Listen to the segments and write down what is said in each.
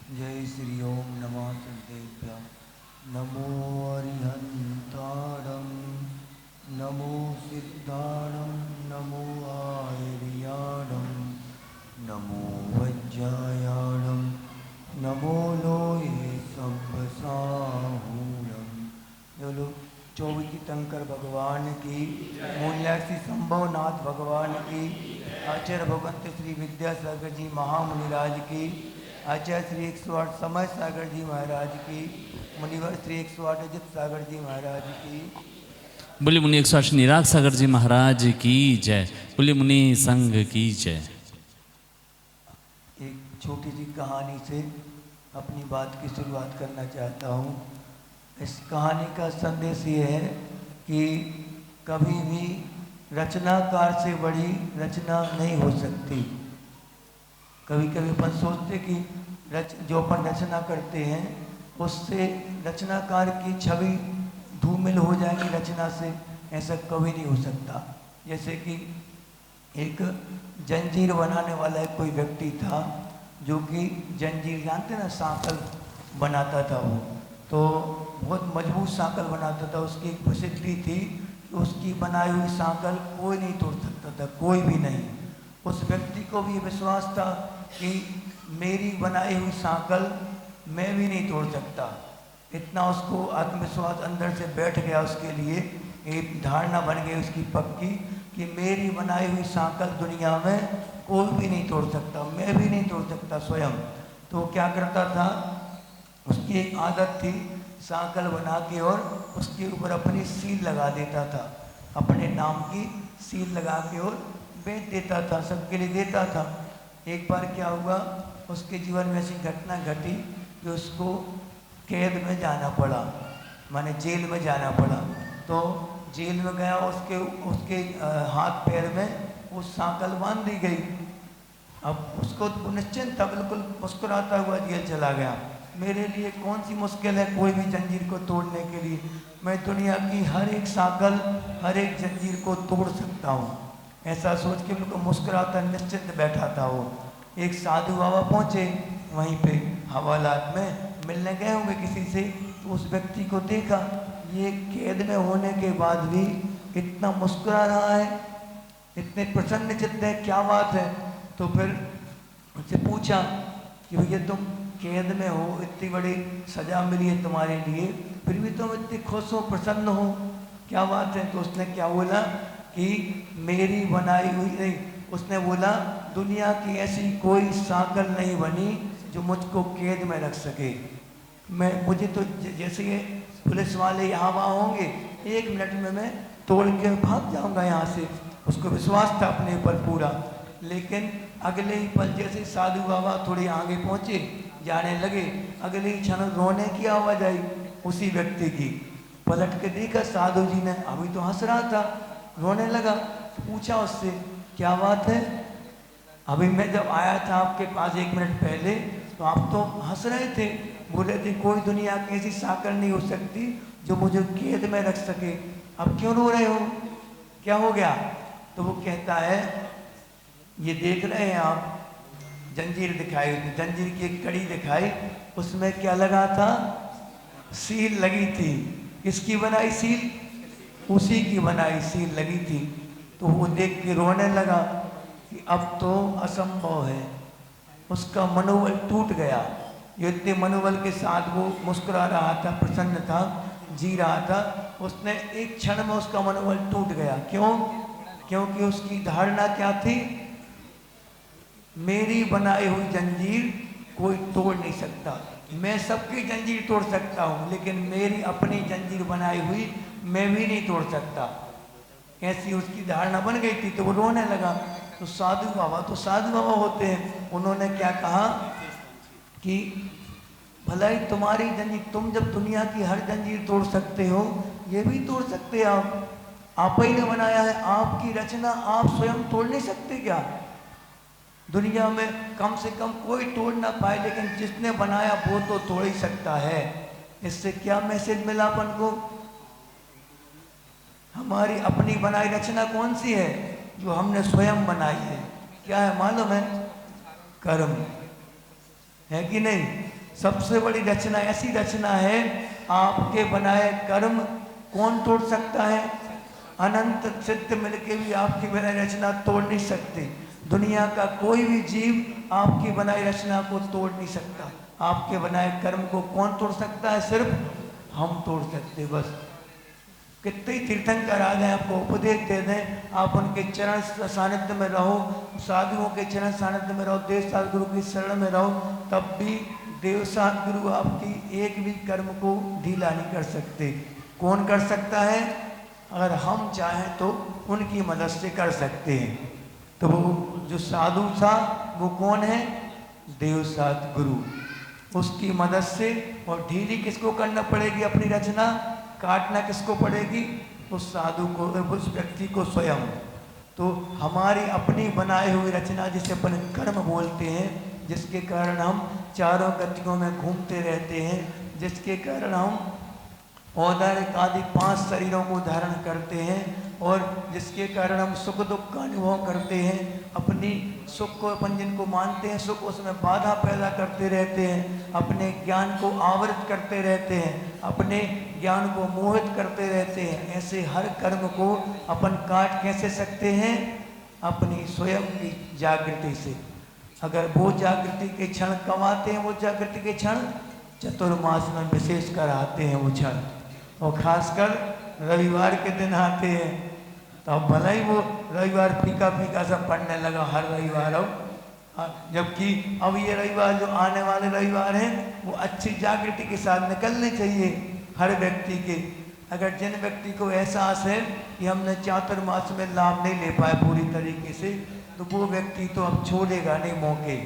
जय श्री ओम नमः सिद्धेभ्यः। नमो अरिहन्तारं नमो सिद्धारं नमो आर्याणं नमो वज्रायाणं नमो लोये सब्बसाहूणं। बोलो चौबीस तीर्थंकर भगवान की, मूल्यासी संभवनाथ भगवान की, आचार्य भगवंत श्री विद्यासागर जी महामुनिराज की, आचार्य श्री 108 समय सागर जी महाराज की, मुनिवर श्री 108 अजित सागर जी महाराज की। बोले मुनि 108 निराग सागर जी महाराज की जय। बोले मुनि संघ की जय। एक छोटी सी कहानी से अपनी बात की शुरुआत करना चाहता हूँ। इस कहानी का संदेश ये है कि कभी भी रचनाकार से बड़ी रचना नहीं हो सकती। कभी कभी अपन सोचते कि जो अपन रचना करते हैं उससे रचनाकार की छवि धूमिल हो जाएगी रचना से, ऐसा कभी नहीं हो सकता। जैसे कि एक जंजीर बनाने वाला एक कोई व्यक्ति था जो कि जंजीर जानते ना, सांकल बनाता था वो, तो बहुत मजबूत सांकल बनाता था। उसकी एक प्रसिद्धि थी कि उसकी बनाई हुई सांकल कोई नहीं तोड़ सकता था, कोई भी नहीं। उस व्यक्ति को भी विश्वास था कि मेरी बनाई हुई सांकल मैं भी नहीं तोड़ सकता। इतना उसको आत्मविश्वास अंदर से बैठ गया, उसके लिए एक धारणा बन गई उसकी पक्की कि मेरी बनाई हुई सांकल दुनिया में कोई भी नहीं तोड़ सकता, मैं भी नहीं तोड़ सकता स्वयं। तो वो क्या करता था, उसकी एक आदत थी सांकल बना के और उसके ऊपर अपनी सील लगा देता था, अपने नाम की सील लगा के और बेच देता था, सबके लिए देता था। एक बार क्या हुआ, उसके जीवन में ऐसी घटना घटी कि उसको कैद में जाना पड़ा, माने जेल में जाना पड़ा। तो जेल में गया, उसके उसके हाथ पैर में वो सांकल बांध दी गई। अब उसको निश्चिंत था, बिल्कुल मुस्कुराता हुआ जेल चला गया। मेरे लिए कौन सी मुश्किल है कोई भी जंजीर को तोड़ने के लिए, मैं दुनिया की हर एक सांकल हर एक जंजीर को तोड़ सकता हूँ, ऐसा सोच के बिल्कुल मुस्कुराता निश्चिंत बैठा था वो। एक साधु बाबा पहुँचे वहीं पे हवालात में, मिलने गए होंगे किसी से, तो उस व्यक्ति को देखा ये कैद में होने के बाद भी इतना मुस्कुरा रहा है, इतने प्रसन्न चित्त है, क्या बात है। तो फिर उससे पूछा कि भैया तुम कैद में हो, इतनी बड़ी सजा मिली है तुम्हारे लिए, फिर भी तुम इतने खुश हो, प्रसन्न हो, क्या बात है। तो उसने क्या बोला कि मेरी बनाई हुई नहीं, उसने बोला दुनिया की ऐसी कोई सांकल नहीं बनी जो मुझको कैद में रख सके। मुझे तो जैसे ये पुलिस वाले यहाँ वहाँ होंगे, 1 मिनट में मैं तोड़ के भाग जाऊँगा यहाँ से। उसको विश्वास था अपने ऊपर पूरा। लेकिन अगले ही पल जैसे साधु बाबा थोड़े आगे पहुँचे, जाने लगे, अगले ही क्षण रोने की आवाज़ आई उसी व्यक्ति की। पलट के देखा साधु जी ने, अभी तो हंस रहा था, रोने लगा। पूछा उससे क्या बात है, अभी मैं जब आया था आपके पास 1 मिनट पहले तो आप तो हंस रहे थे, बोले थे कोई दुनिया की ऐसी सांकल नहीं हो सकती जो मुझे कैद में रख सके, अब क्यों रो रहे हो, क्या हो गया। तो वो कहता है ये देख रहे हैं आप, जंजीर दिखाई, जंजीर की एक कड़ी दिखाई, उसमें क्या लगा था, सील लगी थी। किसकी बनाई सील, उसी की बनाई सील लगी थी। तो वो देख के रोने लगा कि अब तो असंभव है, उसका मनोबल टूट गया। ये इतने मनोबल के साथ वो मुस्कुरा रहा था, प्रसन्न था, जी रहा था, उसने एक क्षण में उसका मनोबल टूट गया। क्यों, क्योंकि उसकी धारणा क्या थी, मेरी बनाई हुई जंजीर कोई तोड़ नहीं सकता, मैं सबकी जंजीर तोड़ सकता हूँ लेकिन मेरी अपनी जंजीर बनाई हुई मैं भी नहीं तोड़ सकता। ऐसी उसकी धारणा बन गई थी। तो वो रोने लगा। तो साधु बाबा होते हैं, उन्होंने क्या कहा कि भला ही तुम्हारी जंजीर, तुम जब दुनिया की हर जंजीर तोड़ सकते हो, ये भी तोड़ सकते हो, आप ही ने बनाया है, आपकी रचना आप स्वयं तोड़ नहीं सकते क्या। दुनिया में कम से कम कोई तोड़ ना पाए, लेकिन जिसने बनाया वो तो तोड़ ही सकता है। इससे क्या मैसेज मिला अपन को, हमारी अपनी बनाई रचना कौन सी है, जो हमने स्वयं बनाई है, क्या है मालूम है, कर्म है कि नहीं। सबसे बड़ी रचना ऐसी रचना है, आपके बनाए कर्म कौन तोड़ सकता है? अनंत सिद्ध मिलके भी आपकी बनाई रचना तोड़ नहीं सकते। दुनिया का कोई भी जीव आपकी बनाई रचना को तोड़ नहीं सकता। आपके बनाए कर्म को कौन तोड़ सकता है? सिर्फ हम तोड़ सकते। बस कितने ही तीर्थंकर आ जाए, आपको उपदेश दे दें, आप उनके चरण सानिध्य में रहो, साधुओं के चरण सानिध्य में रहो, देवसात गुरु की शरण में रहो, तब भी देवसात गुरु आपकी एक भी कर्म को ढीला नहीं कर सकते। कौन कर सकता है? अगर हम चाहें तो उनकी मदद से कर सकते हैं। तो वो जो साधु था वो कौन है? देवसात गुरु। उसकी मदद से। और ढीली किसको करना पड़ेगी? अपनी रचना काटना किसको पड़ेगी? उस साधु को, उस व्यक्ति को स्वयं। तो हमारी अपनी बनाई हुई रचना जिसे अपन कर्म बोलते हैं, जिसके कारण हम चारों गतियों में घूमते रहते हैं, जिसके कारण हम औदारिक आदि 5 शरीरों को धारण करते हैं, और जिसके कारण हम सुख दुख का अनुभव करते हैं। अपनी सुख को अपन जिनको मानते हैं सुख, उसमें बाधा पैदा करते रहते हैं, अपने ज्ञान को आवृत करते रहते हैं, अपने ज्ञान को मोहित करते रहते हैं। ऐसे हर कर्म को अपन काट कैसे सकते हैं? अपनी स्वयं की जागृति से। अगर वो जागृति के क्षण कब आते हैं? वो जागृति के क्षण चतुर्मास में विशेष कर आते हैं वो क्षण, और खासकर रविवार के दिन आते हैं। तो अब भला ही वो रविवार फीका फीका सब पड़ने लगा हर रविवार अब, जबकि अब ये रविवार जो आने वाले रविवार हैं वो अच्छी जागृति के साथ निकलने चाहिए हर व्यक्ति के। अगर जिन व्यक्ति को एहसास है कि हमने चातुर्मास में लाभ नहीं ले पाए पूरी तरीके से, तो वो व्यक्ति तो अब छोड़ेगा नहीं मौके,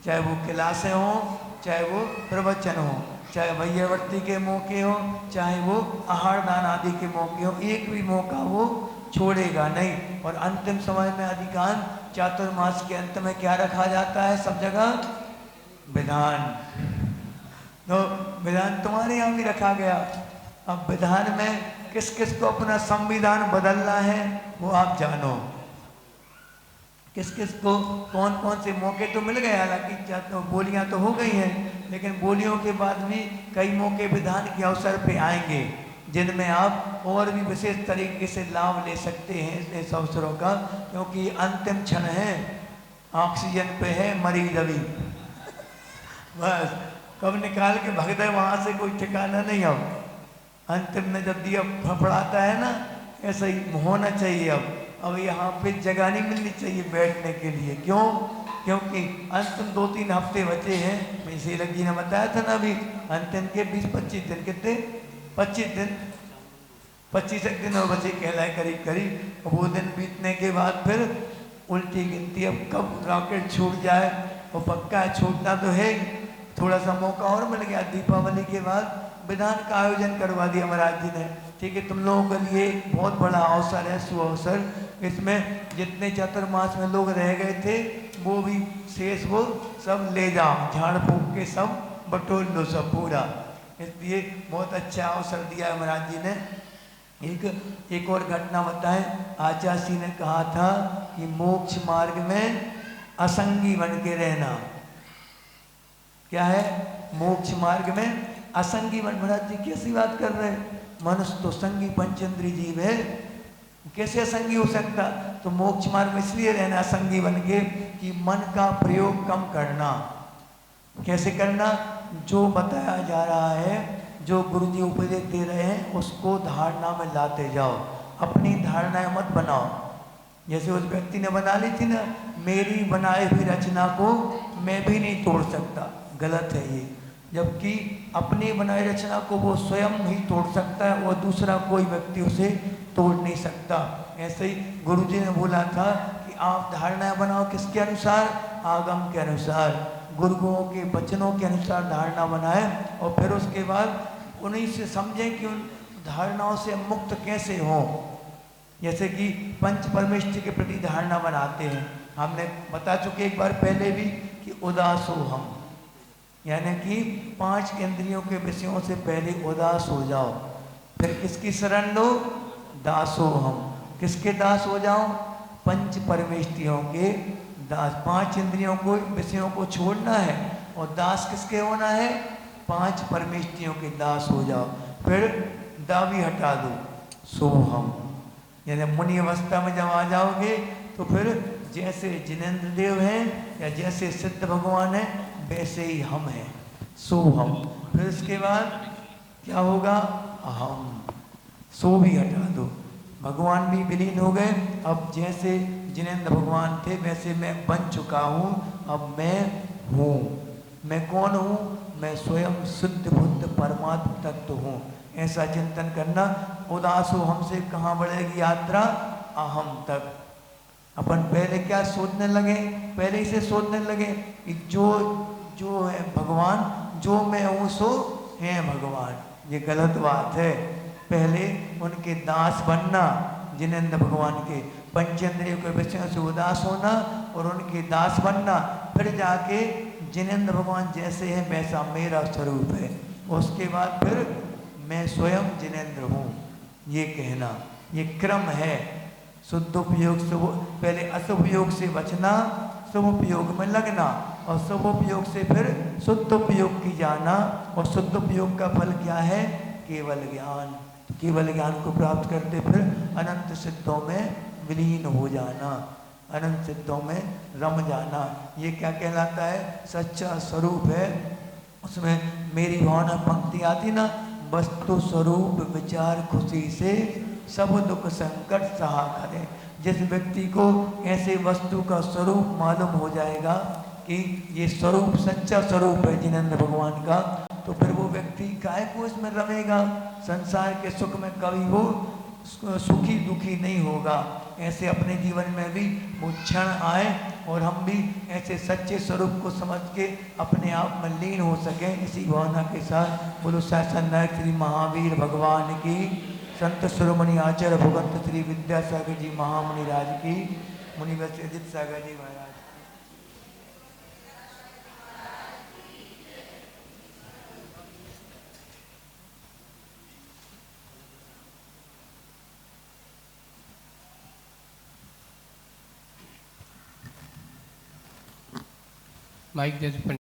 चाहे वो क्लासें हों, चाहे वो प्रवचन हो, चाहे वैयावर्ती के मौके हो, चाहे वो आहार दान आदि के मौके हो, एक भी मौका वो छोड़ेगा नहीं। और अंतिम समय में अधिकांश चातुर्मास के अंत में क्या रखा जाता है? सब जगह विधान। तो विधान तुम्हारे यहाँ भी रखा गया। अब विधान में किस किस को अपना संविधान बदलना है वो आप जानो, किस किस को कौन कौन से मौके तो मिल गए। हालांकि बोलियां तो हो गई हैं, लेकिन बोलियों के बाद भी कई मौके विधान के अवसर पे आएंगे जिनमें आप और भी विशेष तरीके से लाभ ले सकते हैं इस अवसरों का, क्योंकि अंतिम क्षण है, ऑक्सीजन पे है मरीज अभी। बस कब निकाल के भग दे वहाँ से कोई ठिकाना नहीं। अब अंतिम में जब दिया फड़फड़ाता है ना, ऐसा ही होना चाहिए। अब यहाँ पे जगह नहीं मिलनी चाहिए बैठने के लिए। क्यों? क्योंकि अंतिम 2-3 हफ्ते बचे हैं। वैसे लगी ने बताया था ना, अभी अंतिम के 20-25 दिन, कितने 25 दिन, 25 दिन और बचे कहलाए करीब करीब। वो दिन बीतने के बाद फिर उल्टी गिनती। अब कब रॉकेट छूट जाए, वो पक्का है छूटना तो है। थोड़ा सा मौका और मिल गया, दीपावली के बाद विधान का आयोजन करवा दिया महाराज जी ने। ठीक है, तुम लोगों के लिए बहुत बड़ा अवसर है, सुअवसर। इसमें जितने चातुर्मास में लोग रह गए थे वो भी शेष वो सब ले जाओ, झाड़ फूक के सब बटोर लो सब पूरा। इसलिए बहुत अच्छा अवसर दिया है महाराज जी ने। एक और घटना बताएं। आचार्य जी ने कहा था कि मोक्ष मार्ग में असंगी बन के रहना। क्या है? मोक्ष मार्ग में असंगी बन। महाराज जी कैसी बात कर रहे हैं? मनुष्य तो संगी पंचेंद्रिय जीव है, कैसे असंगी हो सकता? तो मोक्ष मार्ग में इसलिए रहना असंगी बन के कि मन का प्रयोग कम करना। कैसे करना? जो बताया जा रहा है, जो गुरु जी उपदेश दे रहे हैं, उसको धारणा में लाते जाओ। अपनी धारणाएं मत बनाओ। जैसे उस व्यक्ति ने बना ली थी ना, मेरी बनाई हुई रचना को मैं भी नहीं तोड़ सकता, गलत है ये। जबकि अपनी बनाई रचना को वो स्वयं ही तोड़ सकता है, वो दूसरा कोई व्यक्ति उसे तोड़ नहीं सकता। ऐसे ही गुरु जी ने बोला था कि आप धारणाएं बनाओ, किसके अनुसार? आगम के अनुसार, गुरुओं के वचनों के अनुसार धारणा बनाए, और फिर उसके बाद उन्हीं से समझें कि उन धारणाओं से मुक्त कैसे हो। जैसे कि पंच परमेष्टि के प्रति धारणा बनाते हैं। हमने बता चुके एक बार पहले भी कि उदास हो हम, यानी कि 5 इंद्रियों के विषयों से पहले उदास हो जाओ। फिर किसकी शरण लो? दास हो हम। किसके दास हो जाओ? पंच परमेष्टियों के दास। 5 इंद्रियों को, विषयों को छोड़ना है और दास किसके होना है? 5 परमेष्टियों के दास हो जाओ। फिर दा भी हटा दो, सोहम, यानी मुनि अवस्था में जब आ जाओगे तो फिर जैसे जिनेन्द्र देव हैं या जैसे सिद्ध भगवान हैं वैसे ही हम हैं, सोहम। फिर उसके बाद क्या होगा? अहम, सो भी हटा दो, भगवान भी विलीन हो गए। अब जैसे जिनेन्द्र भगवान थे वैसे मैं बन चुका हूँ, अब मैं हूँ। मैं कौन हूँ? मैं स्वयं शुद्ध बुद्ध परमात्म तत्व हूँ। ऐसा चिंतन करना। उदास हो हमसे कहाँ बढ़ेगी यात्रा? अहम तक। अपन पहले क्या सोचने लगे? पहले ही से सोचने लगे कि जो जो है भगवान, जो मैं हूँ सो है भगवान। ये गलत बात है। पहले उनके दास बनना, जिनेन्द्र भगवान के पंचेंद्रियों के विषयों से उदास होना और उनके दास बनना, फिर जाके जिनेन्द्र भगवान जैसे हैं वैसा मेरा स्वरूप है। उसके बाद फिर मैं स्वयं जिनेन्द्र हूँ, ये कहना, ये क्रम है। शुद्ध उपयोग से पहले अशुभ उपयोग से बचना, शुभ उपयोग में लगना और शुभ उपयोग से फिर शुद्ध उपयोग की जाना। और शुद्ध उपयोग का फल क्या है? केवल ज्ञान। केवल ज्ञान को प्राप्त करते फिर अनंत सिद्धों में विलीन हो जाना, अनंत सिद्धों में रम जाना। ये क्या कहलाता है? सच्चा स्वरूप है। उसमें मेरी भावना पंक्ति आती ना, वस्तु स्वरूप विचार खुशी से सब दुख संकट सहा करे। जिस व्यक्ति को ऐसे वस्तु का स्वरूप मालूम हो जाएगा कि ये स्वरूप सच्चा स्वरूप है जिनेन्द्र भगवान का, तो फिर वो व्यक्ति काहे को इसमें रमेगा? संसार के सुख में कभी वो सुखी दुखी नहीं होगा। ऐसे अपने जीवन में भी वो क्षण आए और हम भी ऐसे सच्चे स्वरूप को समझ के अपने आप में लीन हो सकें। इसी भावना के साथ बोलो शासन नायक श्री महावीर भगवान की, संत शिरोमणि आचार्य भगवंत श्री विद्यासागर जी महामुनि राज की, मुनि वैश्य अजित सागर जी महाराज। माइक दे दो।